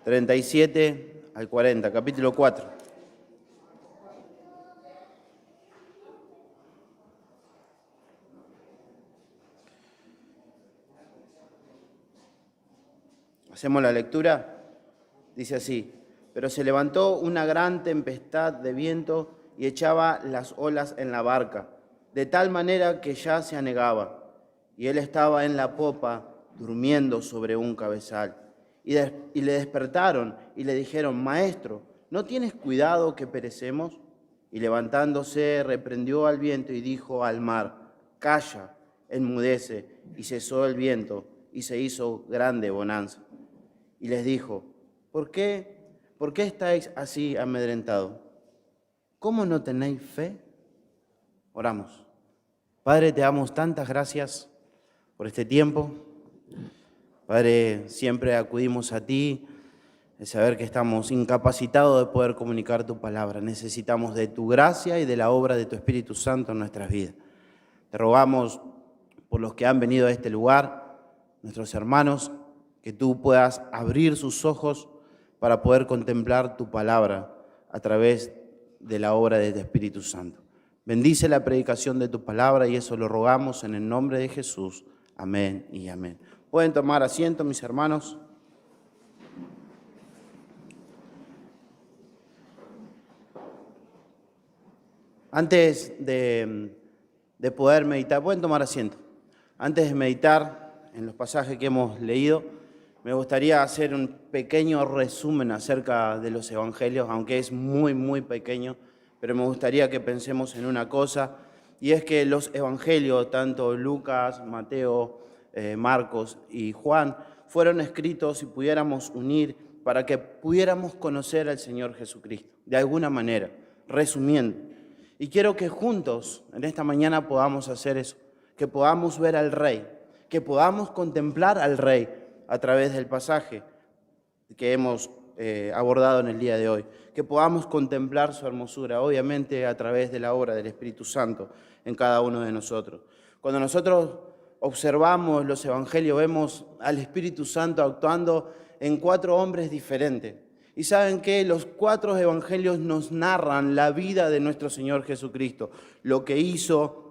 37 al 40, capítulo 4. Hacemos la lectura. Dice así: pero se levantó una gran tempestad de viento y echaba las olas en la barca, de tal manera que ya se anegaba. Y él estaba en la popa, durmiendo sobre un cabezal. Y le despertaron y le dijeron: Maestro, ¿no tienes cuidado que perecemos? Y levantándose, reprendió al viento y dijo al mar: Calla, enmudece. Y cesó el viento, y se hizo grande bonanza. Y les dijo: ¿Por qué estáis así amedrentados? ¿Cómo no tenéis fe? Oramos. Padre, te damos tantas gracias por este tiempo. Padre, siempre acudimos a ti, de saber que estamos incapacitados de poder comunicar tu palabra. Necesitamos de tu gracia y de la obra de tu Espíritu Santo en nuestras vidas. Te rogamos por los que han venido a este lugar, nuestros hermanos, que tú puedas abrir sus ojos para poder contemplar tu palabra a través de la obra de tu Espíritu Santo. Bendice la predicación de tu palabra y eso lo rogamos en el nombre de Jesús. Amén y amén. Pueden tomar asiento, mis hermanos. Antes de poder meditar, pueden tomar asiento. Antes de meditar en los pasajes que hemos leído, me gustaría hacer un pequeño resumen acerca de los evangelios, aunque es muy, muy pequeño, pero me gustaría que pensemos en una cosa, y es que los evangelios, tanto Lucas, Mateo, Marcos y Juan, fueron escritos y pudiéramos unir para que pudiéramos conocer al Señor Jesucristo, de alguna manera, resumiendo. Y quiero que juntos, en esta mañana, podamos hacer eso, que podamos ver al Rey, que podamos contemplar al Rey a través del pasaje que hemos abordado en el día de hoy, que podamos contemplar su hermosura, obviamente a través de la obra del Espíritu Santo en cada uno de nosotros. Cuando nosotros observamos los evangelios, vemos al Espíritu Santo actuando en 4 hombres diferentes. Y saben que los 4 evangelios nos narran la vida de nuestro Señor Jesucristo, lo que hizo,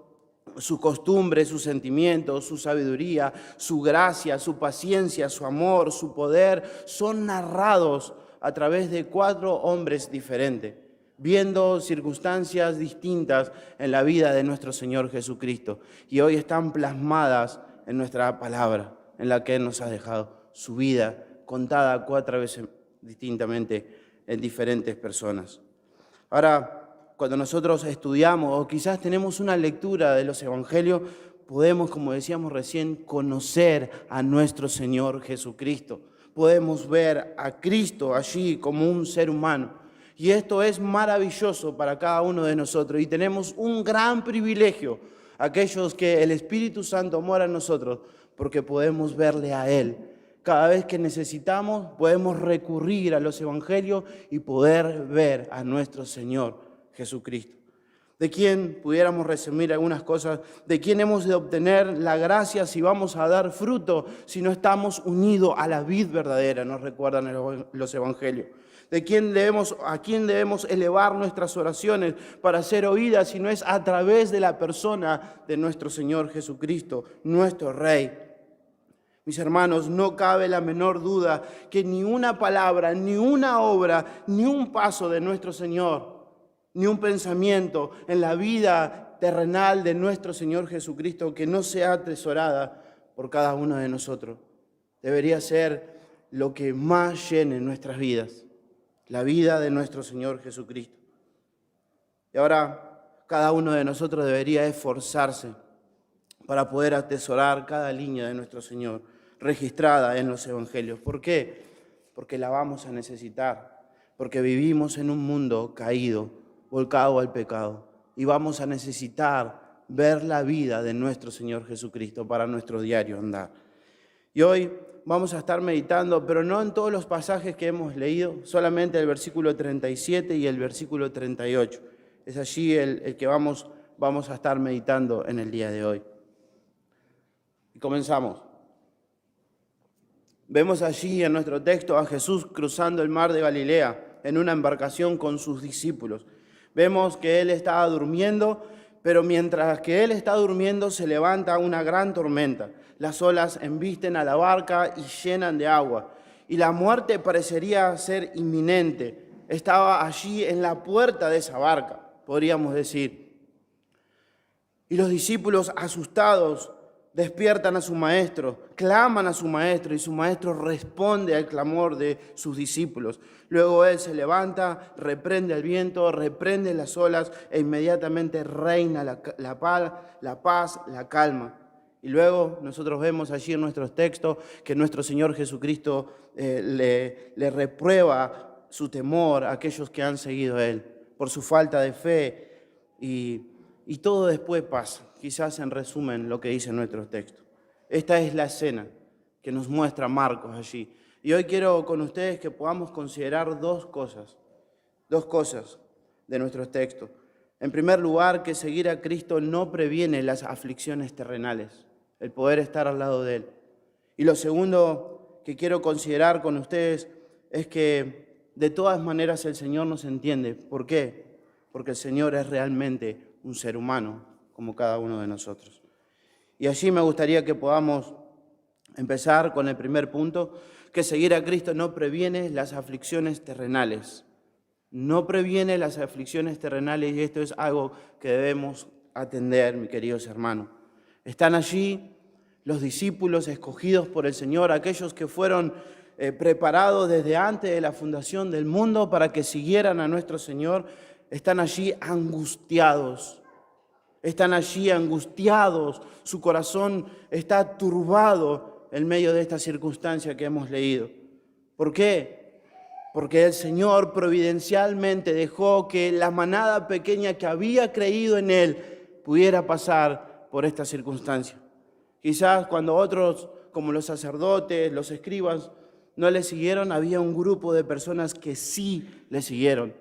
su costumbre, sus sentimientos, su sabiduría, su gracia, su paciencia, su amor, su poder, son narrados a través de 4 hombres diferentes, viendo circunstancias distintas en la vida de nuestro Señor Jesucristo. Y hoy están plasmadas en nuestra palabra, en la que Él nos ha dejado su vida, contada 4 veces distintamente en diferentes personas. Ahora, cuando nosotros estudiamos o quizás tenemos una lectura de los evangelios, podemos, como decíamos recién, conocer a nuestro Señor Jesucristo. Podemos ver a Cristo allí como un ser humano. Y esto es maravilloso para cada uno de nosotros. Y tenemos un gran privilegio, aquellos que el Espíritu Santo mora en nosotros, porque podemos verle a Él. Cada vez que necesitamos, podemos recurrir a los evangelios y poder ver a nuestro Señor Jesucristo, de quien pudiéramos resumir algunas cosas, de quien hemos de obtener la gracia si vamos a dar fruto, si no estamos unidos a la vid verdadera, nos recuerdan los evangelios. A quién debemos elevar nuestras oraciones para ser oídas, si no es a través de la persona de nuestro Señor Jesucristo, nuestro Rey. Mis hermanos, no cabe la menor duda que ni una palabra, ni una obra, ni un paso de nuestro Señor, ni un pensamiento en la vida terrenal de nuestro Señor Jesucristo que no sea atesorada por cada uno de nosotros, debería ser lo que más llene nuestras vidas, la vida de nuestro Señor Jesucristo. Y ahora cada uno de nosotros debería esforzarse para poder atesorar cada línea de nuestro Señor registrada en los evangelios. ¿Por qué? Porque la vamos a necesitar, porque vivimos en un mundo caído, volcado al pecado, y vamos a necesitar ver la vida de nuestro Señor Jesucristo para nuestro diario andar. Y hoy vamos a estar meditando, pero no en todos los pasajes que hemos leído, solamente el versículo 37 y el versículo 38. Es allí el que vamos a estar meditando en el día de hoy. Y comenzamos. Vemos allí en nuestro texto a Jesús cruzando el mar de Galilea en una embarcación con sus discípulos. Vemos que Él estaba durmiendo, pero mientras que Él está durmiendo se levanta una gran tormenta. Las olas embisten a la barca y llenan de agua. Y la muerte parecería ser inminente. Estaba allí en la puerta de esa barca, podríamos decir. Y los discípulos, asustados, despiertan a su maestro, claman a su maestro y su maestro responde al clamor de sus discípulos. Luego él se levanta, reprende el viento, reprende las olas e inmediatamente reina la paz, la calma. Y luego nosotros vemos allí en nuestros textos que nuestro Señor Jesucristo le reprueba su temor a aquellos que han seguido a Él por su falta de fe y todo después pasa. Quizás en resumen lo que dice nuestro texto. Esta es la escena que nos muestra Marcos allí. Y hoy quiero con ustedes que podamos considerar dos cosas de nuestros textos. En primer lugar, que seguir a Cristo no previene las aflicciones terrenales, el poder estar al lado de Él. Y lo segundo que quiero considerar con ustedes es que de todas maneras el Señor nos entiende. ¿Por qué? Porque el Señor es realmente un ser humano, como cada uno de nosotros. Y allí me gustaría que podamos empezar con el primer punto, que seguir a Cristo no previene las aflicciones terrenales. No previene las aflicciones terrenales y esto es algo que debemos atender, mis queridos hermanos. Están allí los discípulos escogidos por el Señor, aquellos que fueron preparados desde antes de la fundación del mundo para que siguieran a nuestro Señor. Están allí angustiados. Están allí angustiados, su corazón está turbado en medio de esta circunstancia que hemos leído. ¿Por qué? Porque el Señor providencialmente dejó que la manada pequeña que había creído en Él pudiera pasar por esta circunstancia. Quizás cuando otros, como los sacerdotes, los escribas, no le siguieron, había un grupo de personas que sí le siguieron.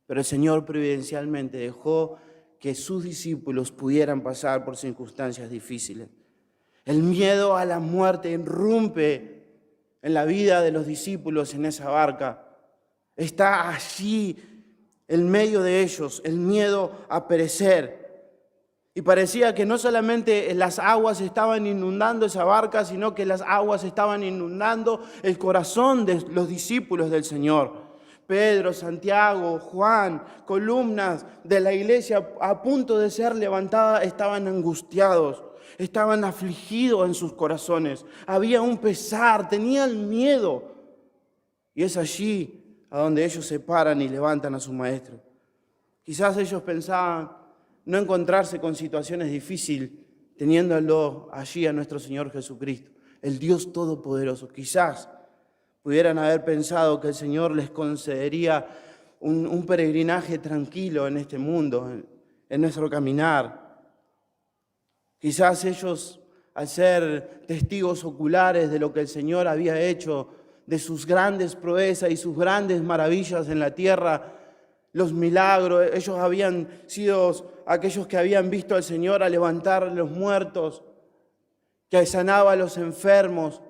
Pero el Señor providencialmente dejó que sus discípulos pudieran pasar por circunstancias difíciles. El miedo a la muerte irrumpe en la vida de los discípulos en esa barca. Está allí, en medio de ellos, el miedo a perecer. Y parecía que no solamente las aguas estaban inundando esa barca, sino que las aguas estaban inundando el corazón de los discípulos del Señor. Pedro, Santiago, Juan, columnas de la iglesia a punto de ser levantada, estaban angustiados, estaban afligidos en sus corazones. Había un pesar, tenían miedo. Y es allí a donde ellos se paran y levantan a su maestro. Quizás ellos pensaban no encontrarse con situaciones difíciles teniéndolo allí a nuestro Señor Jesucristo, el Dios Todopoderoso. Quizás pudieran haber pensado que el Señor les concedería un peregrinaje tranquilo en este mundo, en nuestro caminar. Quizás ellos, al ser testigos oculares de lo que el Señor había hecho, de sus grandes proezas y sus grandes maravillas en la tierra, los milagros, ellos habían sido aquellos que habían visto al Señor a levantar a los muertos, que sanaba a los enfermos,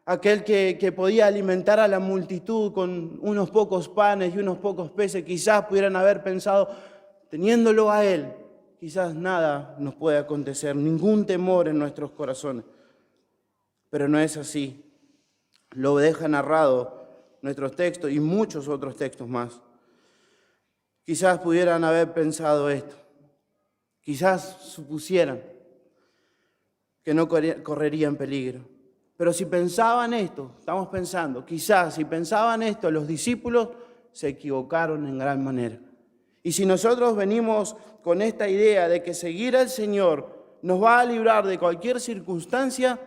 aquel que podía alimentar a la multitud con unos pocos panes y unos pocos peces. Quizás pudieran haber pensado, teniéndolo a Él, quizás nada nos puede acontecer, ningún temor en nuestros corazones. Pero no es así. Lo deja narrado nuestros textos y muchos otros textos más. Quizás pudieran haber pensado esto. Quizás supusieran que no correrían peligro. Pero si pensaban esto, estamos pensando, quizás si pensaban esto, los discípulos se equivocaron en gran manera. Y si nosotros venimos con esta idea de que seguir al Señor nos va a librar de cualquier circunstancia,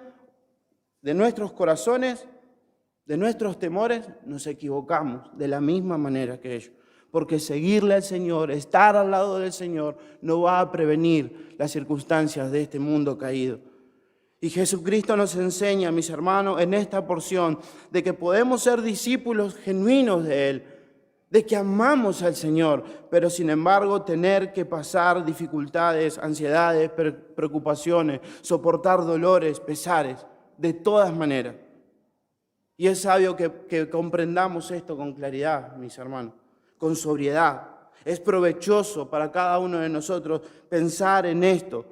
de nuestros corazones, de nuestros temores, nos equivocamos de la misma manera que ellos. Porque seguirle al Señor, estar al lado del Señor, no va a prevenir las circunstancias de este mundo caído. Y Jesucristo nos enseña, mis hermanos, en esta porción, de que podemos ser discípulos genuinos de Él, de que amamos al Señor, pero sin embargo tener que pasar dificultades, ansiedades, preocupaciones, soportar dolores, pesares, de todas maneras. Y es sabio que comprendamos esto con claridad, mis hermanos, con sobriedad. Es provechoso para cada uno de nosotros pensar en esto,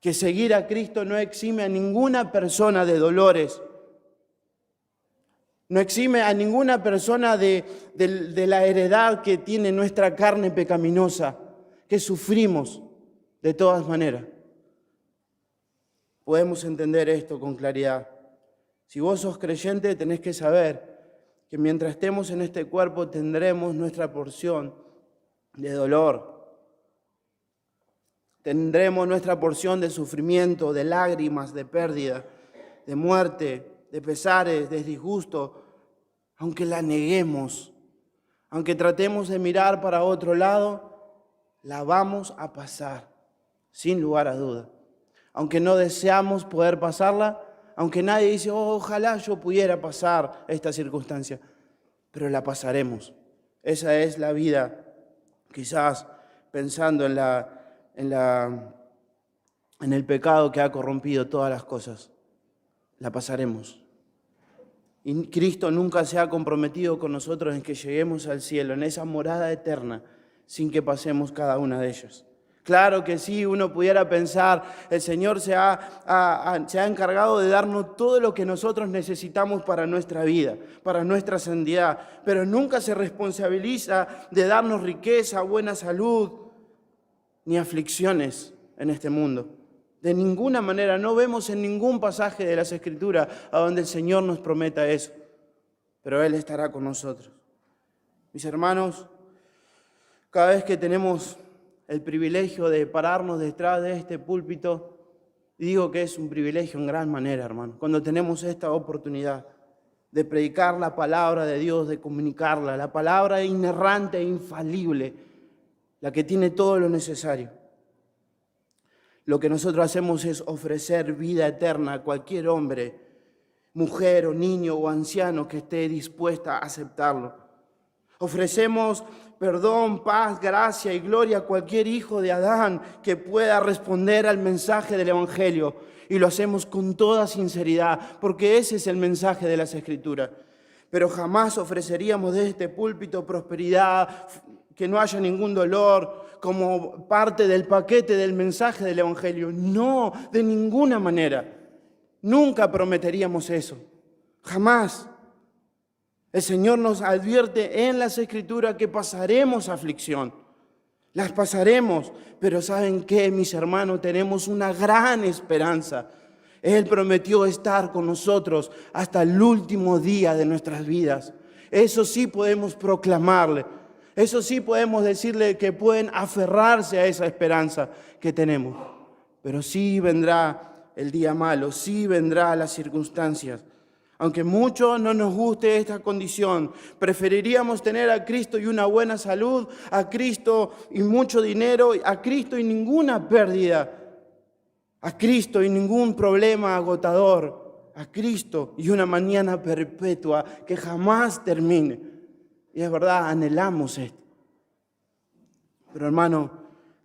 que seguir a Cristo no exime a ninguna persona de dolores, no exime a ninguna persona de la heredad que tiene nuestra carne pecaminosa, que sufrimos de todas maneras. Podemos entender esto con claridad. Si vos sos creyente, tenés que saber que mientras estemos en este cuerpo tendremos nuestra porción de dolor. Tendremos nuestra porción de sufrimiento, de lágrimas, de pérdida, de muerte, de pesares, de disgusto, aunque la neguemos, aunque tratemos de mirar para otro lado, la vamos a pasar, sin lugar a duda. Aunque no deseamos poder pasarla, aunque nadie dice, oh, ojalá yo pudiera pasar esta circunstancia, pero la pasaremos. Esa es la vida, quizás pensando en el pecado que ha corrompido todas las cosas. La pasaremos. Y Cristo nunca se ha comprometido con nosotros en que lleguemos al cielo, en esa morada eterna, sin que pasemos cada una de ellas. Claro que sí, uno pudiera pensar, el Señor se ha encargado de darnos todo lo que nosotros necesitamos para nuestra vida, para nuestra santidad, pero nunca se responsabiliza de darnos riqueza, buena salud, ni aflicciones en este mundo. De ninguna manera, no vemos en ningún pasaje de las Escrituras a donde el Señor nos prometa eso, pero Él estará con nosotros. Mis hermanos, cada vez que tenemos el privilegio de pararnos detrás de este púlpito, digo que es un privilegio en gran manera, hermano, cuando tenemos esta oportunidad de predicar la palabra de Dios, de comunicarla, la palabra inerrante e infalible, la que tiene todo lo necesario. Lo que nosotros hacemos es ofrecer vida eterna a cualquier hombre, mujer o niño o anciano que esté dispuesta a aceptarlo. Ofrecemos perdón, paz, gracia y gloria a cualquier hijo de Adán que pueda responder al mensaje del Evangelio. Y lo hacemos con toda sinceridad, porque ese es el mensaje de las Escrituras. Pero jamás ofreceríamos desde este púlpito prosperidad, que no haya ningún dolor, como parte del paquete del mensaje del Evangelio. No, de ninguna manera. Nunca prometeríamos eso. Jamás. El Señor nos advierte en las Escrituras que pasaremos aflicción. Las pasaremos, pero ¿saben qué, mis hermanos? Tenemos una gran esperanza. Él prometió estar con nosotros hasta el último día de nuestras vidas. Eso sí podemos proclamarle. Eso sí podemos decirle que pueden aferrarse a esa esperanza que tenemos. Pero sí vendrá el día malo, sí vendrá las circunstancias. Aunque mucho no nos guste esta condición, preferiríamos tener a Cristo y una buena salud, a Cristo y mucho dinero, a Cristo y ninguna pérdida, a Cristo y ningún problema agotador, a Cristo y una mañana perpetua que jamás termine. Y es verdad, anhelamos esto. Pero hermano,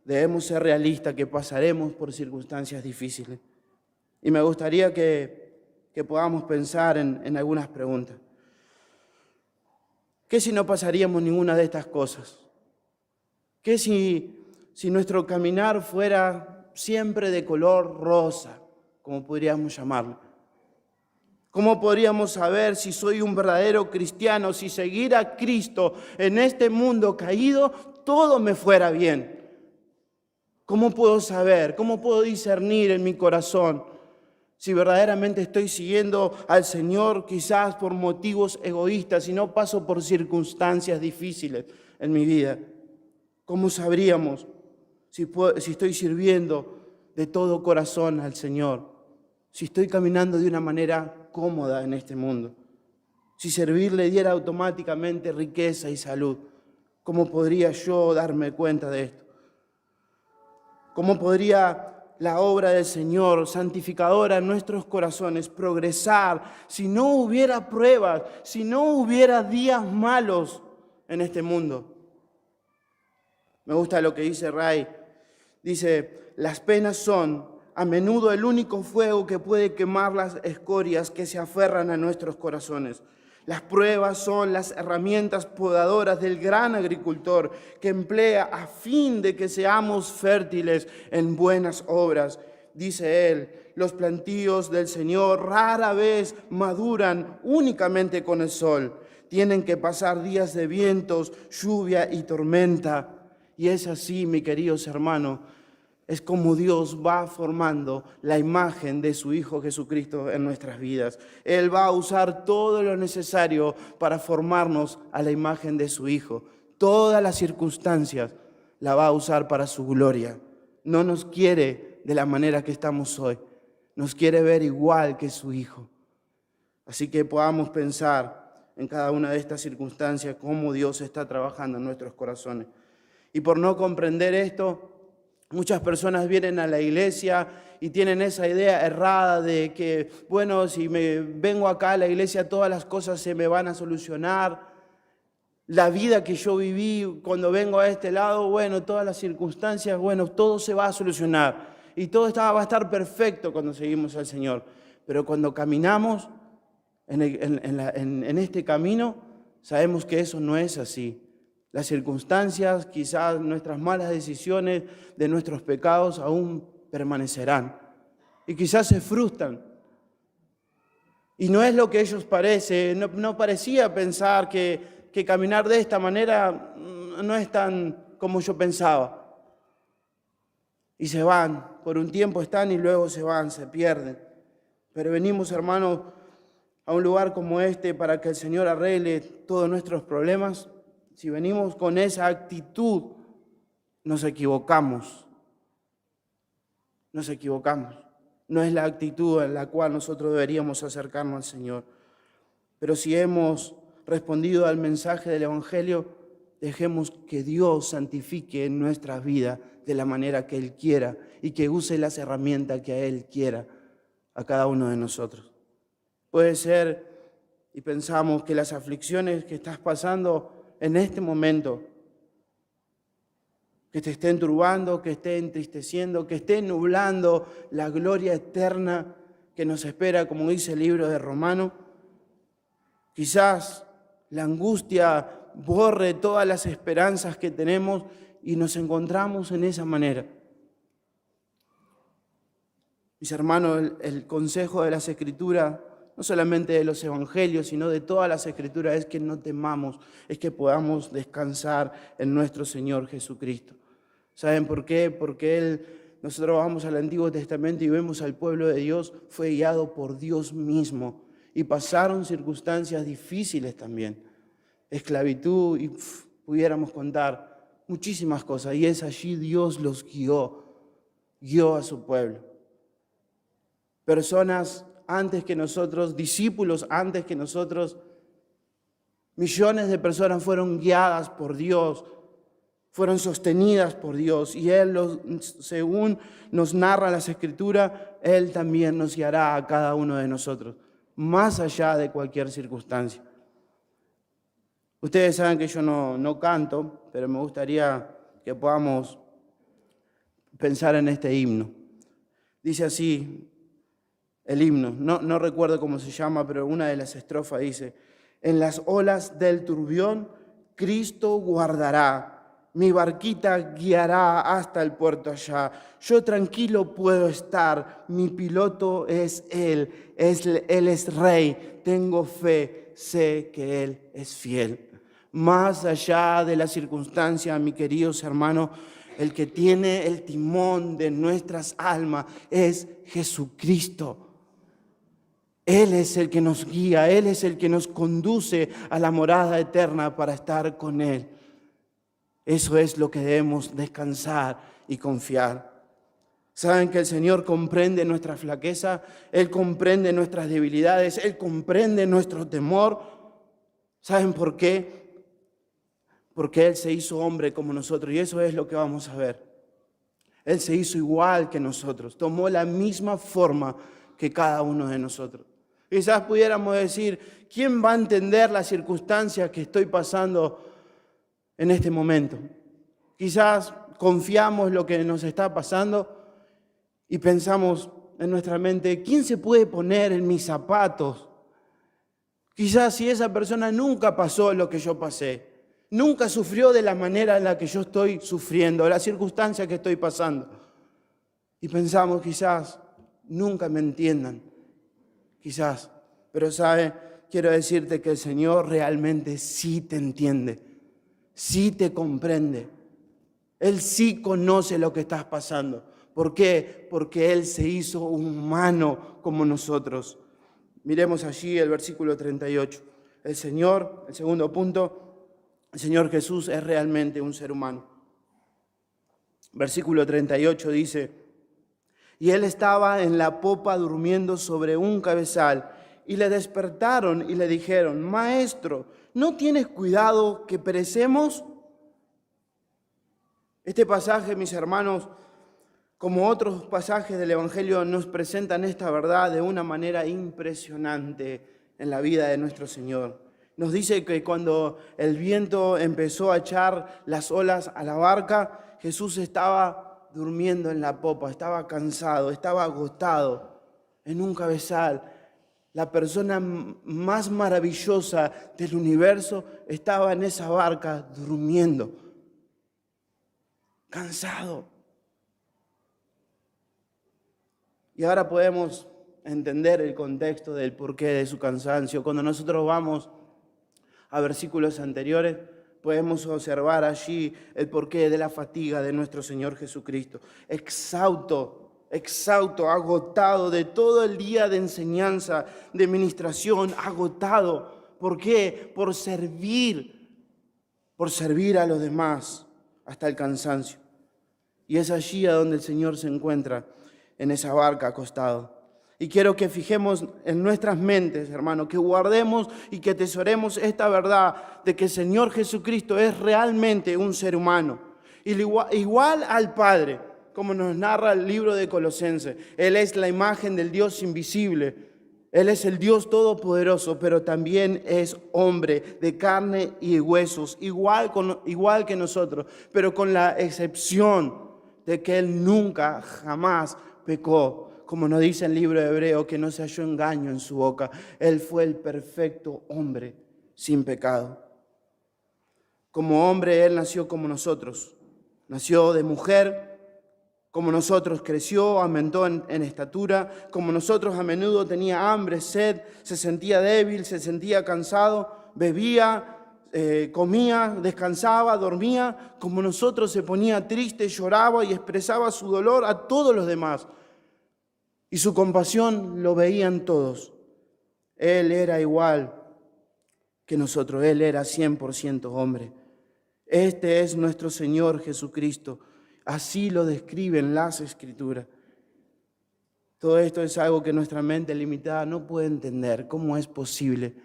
debemos ser realistas que pasaremos por circunstancias difíciles. Y me gustaría que podamos pensar en algunas preguntas. ¿Qué si no pasaríamos ninguna de estas cosas? ¿Qué si nuestro caminar fuera siempre de color rosa, como podríamos llamarlo? ¿Cómo podríamos saber si soy un verdadero cristiano, si seguir a Cristo en este mundo caído, todo me fuera bien? ¿Cómo puedo saber? ¿Cómo puedo discernir en mi corazón si verdaderamente estoy siguiendo al Señor quizás por motivos egoístas y no paso por circunstancias difíciles en mi vida? ¿Cómo sabríamos si estoy sirviendo de todo corazón al Señor? Si estoy caminando de una manera cómoda en este mundo. Si servir le diera automáticamente riqueza y salud, ¿cómo podría yo darme cuenta de esto? ¿Cómo podría la obra del Señor, santificadora en nuestros corazones, progresar si no hubiera pruebas, si no hubiera días malos en este mundo? Me gusta lo que dice Ray. Dice, las penas son a menudo el único fuego que puede quemar las escorias que se aferran a nuestros corazones. Las pruebas son las herramientas podadoras del gran agricultor que emplea a fin de que seamos fértiles en buenas obras. Dice él, los plantíos del Señor rara vez maduran únicamente con el sol. Tienen que pasar días de vientos, lluvia y tormenta. Y es así, mis queridos hermanos, es como Dios va formando la imagen de su Hijo Jesucristo en nuestras vidas. Él va a usar todo lo necesario para formarnos a la imagen de su Hijo. Todas las circunstancias la va a usar para su gloria. No nos quiere de la manera que estamos hoy. Nos quiere ver igual que su Hijo. Así que podamos pensar en cada una de estas circunstancias cómo Dios está trabajando en nuestros corazones. Y por no comprender esto, muchas personas vienen a la iglesia y tienen esa idea errada de que, bueno, si me vengo acá a la iglesia todas las cosas se me van a solucionar. La vida que yo viví cuando vengo a este lado, bueno, todas las circunstancias, bueno, todo se va a solucionar. Y todo va a estar perfecto cuando seguimos al Señor. Pero cuando caminamos en este camino, sabemos que eso no es así. Las circunstancias, quizás nuestras malas decisiones de nuestros pecados aún permanecerán. Y quizás se frustran. Y no es lo que ellos parecen. No parecía pensar que caminar de esta manera no es tan como yo pensaba. Y se van, por un tiempo están y luego se van, se pierden. Pero venimos, hermanos, a un lugar como este para que el Señor arregle todos nuestros problemas. Si venimos con esa actitud, nos equivocamos. Nos equivocamos. No es la actitud en la cual nosotros deberíamos acercarnos al Señor. Pero si hemos respondido al mensaje del Evangelio, dejemos que Dios santifique nuestra vida de la manera que Él quiera y que use las herramientas que Él quiera a cada uno de nosotros. Puede ser, y pensamos que las aflicciones que estás pasando en este momento, que te estén turbando, que estén entristeciendo, que estén nublando la gloria eterna que nos espera, como dice el libro de Romanos, quizás la angustia borre todas las esperanzas que tenemos y nos encontramos en esa manera. Mis hermanos, el consejo de las Escrituras, no solamente de los Evangelios, sino de todas las Escrituras, es que no temamos, es que podamos descansar en nuestro Señor Jesucristo. ¿Saben por qué? Porque nosotros vamos al Antiguo Testamento y vemos al pueblo de Dios, fue guiado por Dios mismo y pasaron circunstancias difíciles también. Esclavitud y pudiéramos contar muchísimas cosas. Y es allí Dios los guió a su pueblo. Personas antes que nosotros, discípulos antes que nosotros, millones de personas fueron guiadas por Dios, fueron sostenidas por Dios. Y Él, según nos narra las Escrituras, Él también nos guiará a cada uno de nosotros, más allá de cualquier circunstancia. Ustedes saben que yo no canto, pero me gustaría que podamos pensar en este himno. Dice así el himno, no recuerdo cómo se llama, pero una de las estrofas dice: en las olas del turbión Cristo guardará, mi barquita guiará hasta el puerto allá. Yo tranquilo puedo estar, mi piloto es Él es Rey, tengo fe, sé que Él es fiel. Más allá de las circunstancias, mis queridos hermanos, el que tiene el timón de nuestras almas es Jesucristo. Él es el que nos guía, Él es el que nos conduce a la morada eterna para estar con Él. Eso es lo que debemos descansar y confiar. Saben que el Señor comprende nuestra flaqueza, Él comprende nuestras debilidades, Él comprende nuestro temor. ¿Saben por qué? Porque Él se hizo hombre como nosotros y eso es lo que vamos a ver. Él se hizo igual que nosotros, tomó la misma forma que cada uno de nosotros. Quizás pudiéramos decir, ¿quién va a entender las circunstancias que estoy pasando en este momento? Quizás confiamos lo que nos está pasando Y pensamos en nuestra mente, ¿quién se puede poner en mis zapatos? Quizás si esa persona nunca pasó lo que yo pasé, nunca sufrió de la manera en la que yo estoy sufriendo, la circunstancia que estoy pasando. Y pensamos, quizás nunca me entiendan, quizás. Pero ¿sabe? Quiero decirte que el Señor realmente sí te entiende, sí te comprende. Él sí conoce lo que estás pasando. ¿Por qué? Porque Él se hizo humano como nosotros. Miremos allí el versículo 38. El Señor, el segundo punto, el Señor Jesús es realmente un ser humano. Versículo 38 dice, y Él estaba en la popa durmiendo sobre un cabezal, y le despertaron y le dijeron, Maestro, ¿no tienes cuidado que perecemos? Este pasaje, mis hermanos, como otros pasajes del Evangelio, nos presentan esta verdad de una manera impresionante en la vida de nuestro Señor. Nos dice que cuando el viento empezó a echar las olas a la barca, Jesús estaba durmiendo en la popa, estaba cansado, estaba agotado en un cabezal. La persona más maravillosa del universo estaba en esa barca durmiendo, cansado. Y ahora podemos entender el contexto del porqué de su cansancio. Cuando nosotros vamos a versículos anteriores, podemos observar allí el porqué de la fatiga de nuestro Señor Jesucristo. Exhausto, agotado de todo el día de enseñanza, de ministración, agotado. ¿Por qué? Por servir a los demás hasta el cansancio. Y es allí a donde el Señor se encuentra, en esa barca acostado. Y quiero que fijemos en nuestras mentes, hermano, que guardemos y que atesoremos esta verdad de que el Señor Jesucristo es realmente un ser humano. Igual al Padre, como nos narra el libro de Colosenses. Él es la imagen del Dios invisible. Él es el Dios todopoderoso, pero también es hombre de carne y huesos, igual que nosotros, pero con la excepción de que Él nunca, jamás pecó. Como nos dice el libro de Hebreo, que no se halló engaño en su boca. Él fue el perfecto hombre sin pecado. Como hombre, Él nació como nosotros. Nació de mujer, como nosotros creció, aumentó en estatura. Como nosotros a menudo tenía hambre, sed, se sentía débil, se sentía cansado, bebía, comía, descansaba, dormía. Como nosotros se ponía triste, lloraba y expresaba su dolor a todos los demás. Y su compasión lo veían todos. Él era igual que nosotros. Él era 100% hombre. Este es nuestro Señor Jesucristo. Así lo describen las Escrituras. Todo esto es algo que nuestra mente limitada no puede entender. ¿Cómo es posible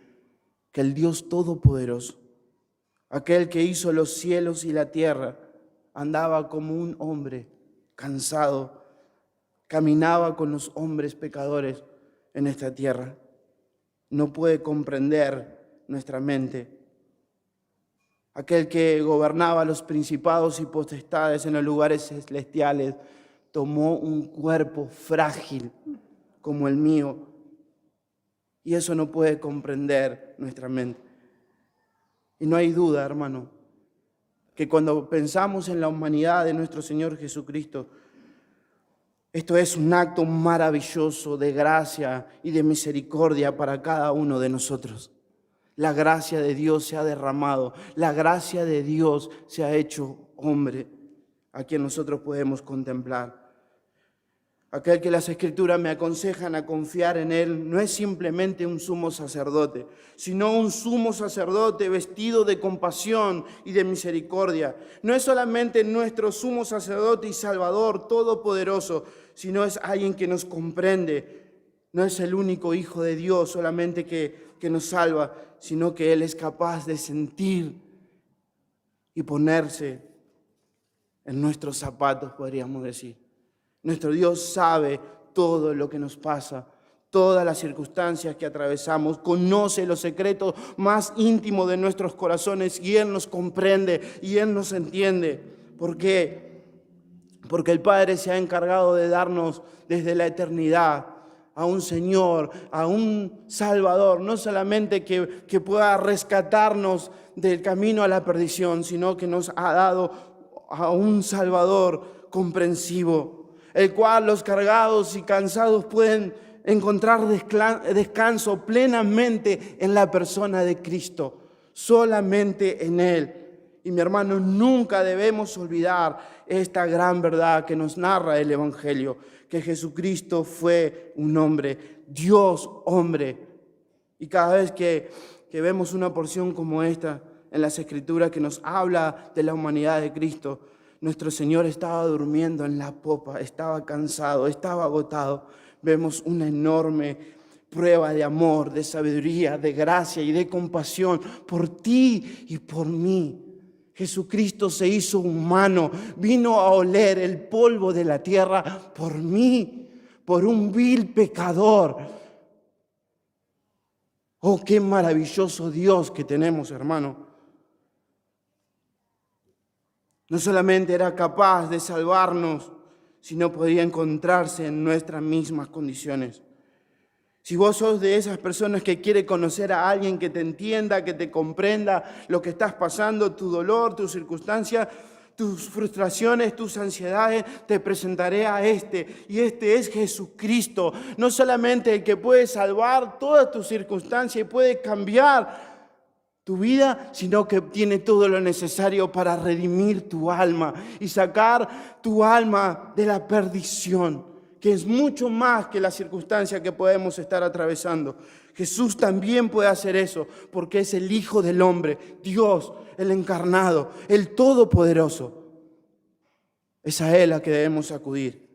que el Dios Todopoderoso, aquel que hizo los cielos y la tierra, andaba como un hombre cansado, caminaba con los hombres pecadores en esta tierra? No puede comprender nuestra mente. Aquel que gobernaba los principados y potestades en los lugares celestiales tomó un cuerpo frágil como el mío. Y eso no puede comprender nuestra mente. Y no hay duda, hermano, que cuando pensamos en la humanidad de nuestro Señor Jesucristo, esto es un acto maravilloso de gracia y de misericordia para cada uno de nosotros. La gracia de Dios se ha derramado, la gracia de Dios se ha hecho hombre, a quien nosotros podemos contemplar. Aquel que las Escrituras me aconsejan a confiar en Él no es simplemente un sumo sacerdote, sino un sumo sacerdote vestido de compasión y de misericordia. No es solamente nuestro sumo sacerdote y Salvador todopoderoso, sino es alguien que nos comprende. No es el único Hijo de Dios solamente que nos salva, sino que Él es capaz de sentir y ponerse en nuestros zapatos, podríamos decir. Nuestro Dios sabe todo lo que nos pasa, todas las circunstancias que atravesamos, conoce los secretos más íntimos de nuestros corazones y Él nos comprende y Él nos entiende. ¿Por qué? porque el Padre se ha encargado de darnos desde la eternidad a un Señor, a un Salvador, no solamente que pueda rescatarnos del camino a la perdición, sino que nos ha dado a un Salvador comprensivo, el cual los cargados y cansados pueden encontrar descanso plenamente en la persona de Cristo, solamente en Él. Y mi hermano, nunca debemos olvidar esta gran verdad que nos narra el Evangelio, que Jesucristo fue un hombre, Dios hombre. Y cada vez que vemos una porción como esta en las Escrituras que nos habla de la humanidad de Cristo, nuestro Señor estaba durmiendo en la popa, estaba cansado, estaba agotado. Vemos una enorme prueba de amor, de sabiduría, de gracia y de compasión por ti y por mí. Jesucristo se hizo humano, vino a oler el polvo de la tierra por mí, por un vil pecador. Oh, qué maravilloso Dios que tenemos, hermano. No solamente era capaz de salvarnos, sino podía encontrarse en nuestras mismas condiciones. Si vos sos de esas personas que quiere conocer a alguien que te entienda, que te comprenda lo que estás pasando, tu dolor, tus circunstancias, tus frustraciones, tus ansiedades, te presentaré a este. Y este es Jesucristo. No solamente el que puede salvar todas tus circunstancias y puede cambiar tu vida, sino que tiene todo lo necesario para redimir tu alma y sacar tu alma de la perdición, que es mucho más que la circunstancia que podemos estar atravesando. Jesús también puede hacer eso, porque es el Hijo del Hombre, Dios, el encarnado, el Todopoderoso. Es a Él a que debemos acudir.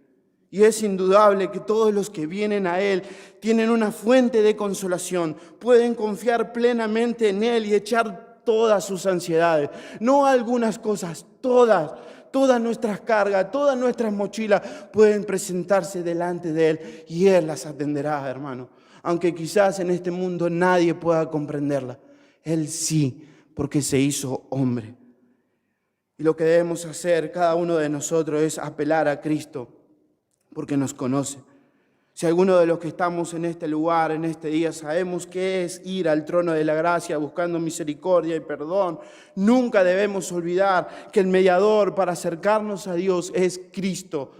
Y es indudable que todos los que vienen a Él tienen una fuente de consolación, pueden confiar plenamente en Él y echar todas sus ansiedades, no algunas cosas, todas nuestras cargas, todas nuestras mochilas pueden presentarse delante de Él y Él las atenderá, hermano. Aunque quizás en este mundo nadie pueda comprenderla, Él sí, porque se hizo hombre. Y lo que debemos hacer cada uno de nosotros es apelar a Cristo, porque nos conoce. Si alguno de los que estamos en este lugar, en este día, sabemos qué es ir al trono de la gracia buscando misericordia y perdón, nunca debemos olvidar que el mediador para acercarnos a Dios es Cristo,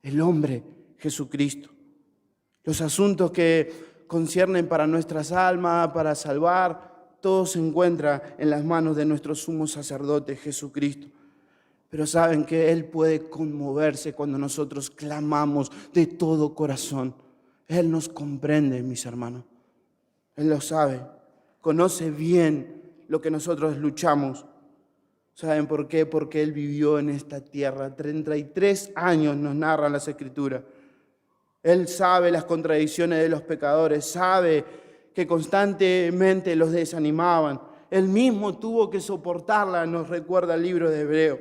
el hombre Jesucristo. Los asuntos que conciernen para nuestras almas, para salvar, todo se encuentra en las manos de nuestro sumo sacerdote Jesucristo. Pero saben que Él puede conmoverse cuando nosotros clamamos de todo corazón. Él nos comprende, mis hermanos. Él lo sabe. Conoce bien lo que nosotros luchamos. ¿Saben por qué? Porque Él vivió en esta tierra. 33 años nos narran las Escrituras. Él sabe las contradicciones de los pecadores. Sabe que constantemente los desanimaban. Él mismo tuvo que soportarla, nos recuerda el libro de Hebreos.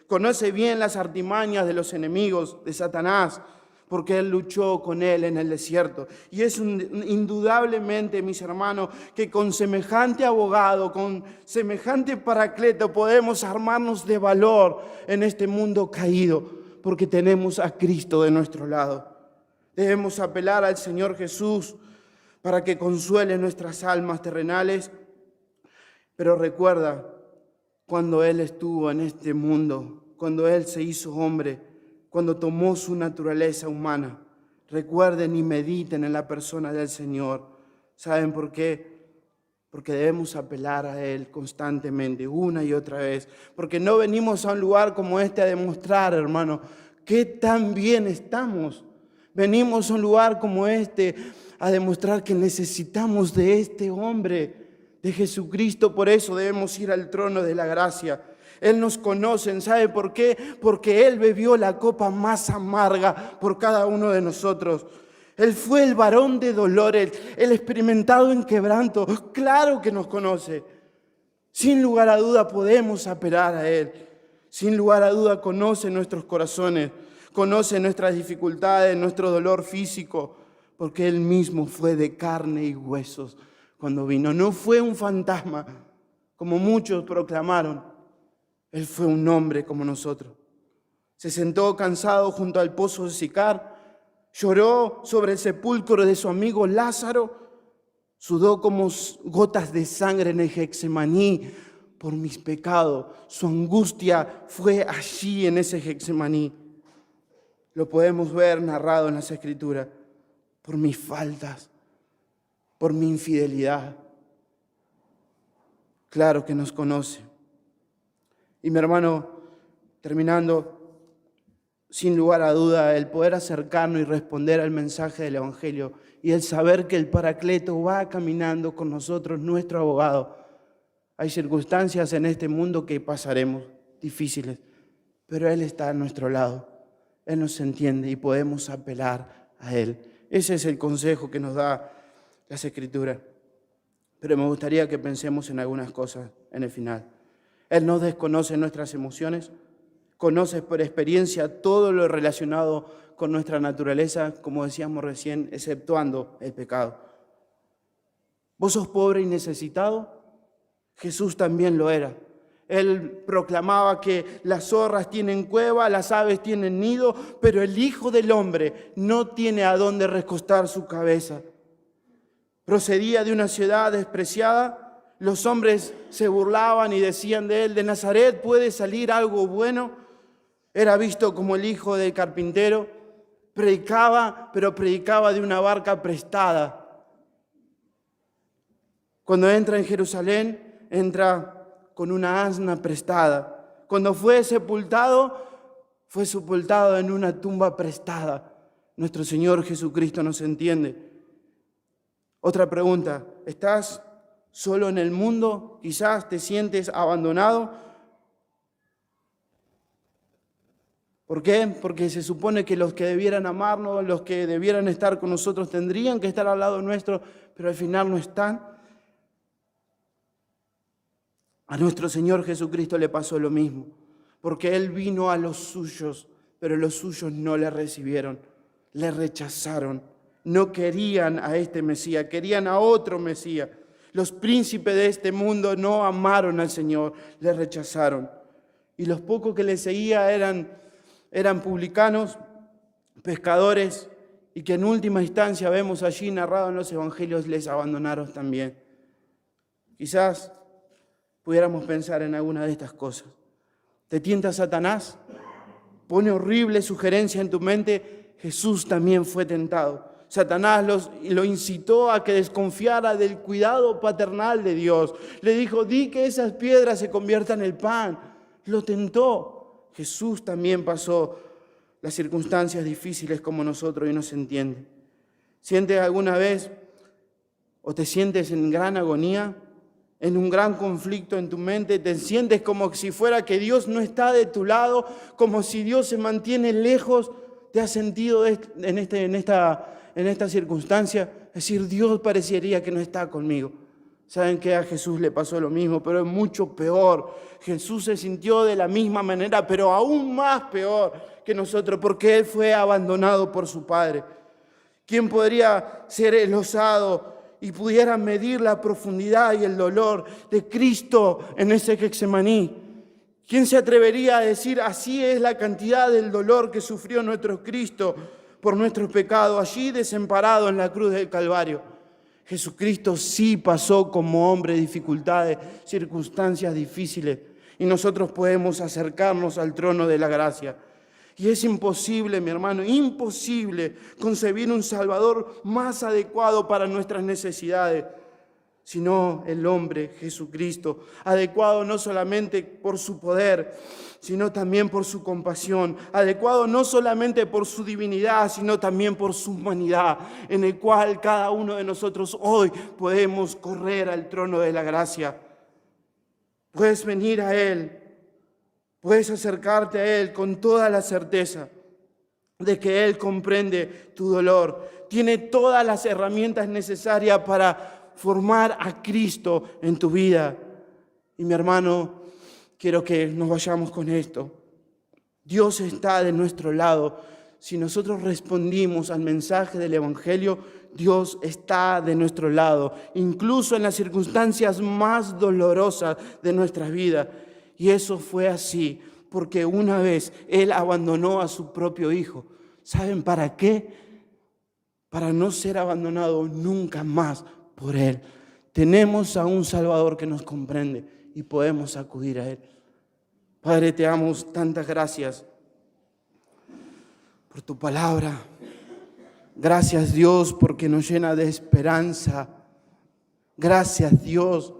Conoce bien las artimañas de los enemigos de Satanás, porque Él luchó con él en el desierto. Y es indudablemente, mis hermanos, que con semejante abogado, con semejante paracleto, podemos armarnos de valor en este mundo caído, porque tenemos a Cristo de nuestro lado. Debemos apelar al Señor Jesús para que consuele nuestras almas terrenales. Pero recuerda, cuando Él estuvo en este mundo, cuando Él se hizo hombre, cuando tomó su naturaleza humana, recuerden y mediten en la persona del Señor. ¿Saben por qué? Porque debemos apelar a Él constantemente, una y otra vez. Porque no venimos a un lugar como este a demostrar, hermano, qué tan bien estamos. Venimos a un lugar como este a demostrar que necesitamos de este hombre, de Jesucristo. Por eso debemos ir al trono de la gracia. Él nos conoce, ¿sabe por qué? Porque Él bebió la copa más amarga por cada uno de nosotros. Él fue el varón de dolores, el experimentado en quebranto. Claro que nos conoce. Sin lugar a duda podemos apelar a Él. Sin lugar a duda conoce nuestros corazones, conoce nuestras dificultades, nuestro dolor físico, porque Él mismo fue de carne y huesos cuando vino. No fue un fantasma, como muchos proclamaron. Él fue un hombre como nosotros. Se sentó cansado junto al pozo de Sicar, lloró sobre el sepulcro de su amigo Lázaro, sudó como gotas de sangre en el Getsemaní por mis pecados. Su angustia fue allí en ese Getsemaní. Lo podemos ver narrado en las Escrituras. Por mis faltas, por mi infidelidad. Claro que nos conoce. Y mi hermano, terminando, sin lugar a duda, el poder acercarnos y responder al mensaje del Evangelio y el saber que el Paracleto va caminando con nosotros, nuestro abogado. Hay circunstancias en este mundo que pasaremos difíciles, pero Él está a nuestro lado. Él nos entiende y podemos apelar a Él. Ese es el consejo que nos da las Escrituras. Pero me gustaría que pensemos en algunas cosas en el final. Él no desconoce nuestras emociones, conoce por experiencia todo lo relacionado con nuestra naturaleza, como decíamos recién, exceptuando el pecado. ¿Vos sos pobre y necesitado? Jesús también lo era. Él proclamaba que las zorras tienen cueva, las aves tienen nido, pero el Hijo del Hombre no tiene a dónde recostar su cabeza. Procedía de una ciudad despreciada. Los hombres se burlaban y decían de él: ¿de Nazaret puede salir algo bueno? Era visto como el hijo del carpintero. Predicaba, pero predicaba de una barca prestada. Cuando entra en Jerusalén, entra con una asna prestada. Cuando fue sepultado en una tumba prestada. Nuestro Señor Jesucristo nos entiende. Otra pregunta: ¿estás solo en el mundo? ¿Quizás te sientes abandonado? ¿Por qué? Porque se supone que los que debieran amarnos, los que debieran estar con nosotros, tendrían que estar al lado nuestro, pero al final no están. A nuestro Señor Jesucristo le pasó lo mismo, porque Él vino a los suyos, pero los suyos no le recibieron, le rechazaron. No querían a este Mesías, querían a otro Mesías. Los príncipes de este mundo no amaron al Señor, le rechazaron. Y los pocos que le seguían eran publicanos, pescadores, y que en última instancia vemos allí narrado en los evangelios, les abandonaron también. Quizás pudiéramos pensar en alguna de estas cosas. ¿Te tienta Satanás? Pone horrible sugerencia en tu mente. Jesús también fue tentado. Satanás lo incitó a que desconfiara del cuidado paternal de Dios. Le dijo: di que esas piedras se conviertan en pan. Lo tentó. Jesús también pasó las circunstancias difíciles como nosotros y nos entiende. ¿Sientes alguna vez o te sientes en gran agonía, en un gran conflicto en tu mente? ¿Te sientes como si fuera que Dios no está de tu lado, como si Dios se mantiene lejos? ¿Te has sentido en esta circunstancia? Es decir, Dios parecería que no está conmigo. ¿Saben qué? A Jesús le pasó lo mismo, pero es mucho peor. Jesús se sintió de la misma manera, pero aún más peor que nosotros, porque Él fue abandonado por su Padre. ¿Quién podría ser el osado y pudiera medir la profundidad y el dolor de Cristo en ese Getsemaní? ¿Quién se atrevería a decir: así es la cantidad del dolor que sufrió nuestro Cristo por nuestros pecados, allí desamparado en la cruz del Calvario? Jesucristo sí pasó como hombre dificultades, circunstancias difíciles, y nosotros podemos acercarnos al trono de la gracia. Y es imposible, mi hermano, imposible concebir un Salvador más adecuado para nuestras necesidades, sino el hombre Jesucristo, adecuado no solamente por su poder, sino también por su compasión, adecuado no solamente por su divinidad, sino también por su humanidad, en el cual cada uno de nosotros hoy podemos correr al trono de la gracia. Puedes venir a Él, puedes acercarte a Él con toda la certeza de que Él comprende tu dolor, tiene todas las herramientas necesarias para formar a Cristo en tu vida. Y mi hermano, quiero que nos vayamos con esto. Dios está de nuestro lado. Si nosotros respondimos al mensaje del Evangelio, Dios está de nuestro lado, incluso en las circunstancias más dolorosas de nuestras vidas. Y eso fue así porque una vez Él abandonó a su propio Hijo. ¿Saben para qué? Para no ser abandonado nunca más por Él. Tenemos a un Salvador que nos comprende y podemos acudir a Él. Padre, te damos tantas gracias por tu palabra. Gracias, Dios, porque nos llena de esperanza. Gracias, Dios,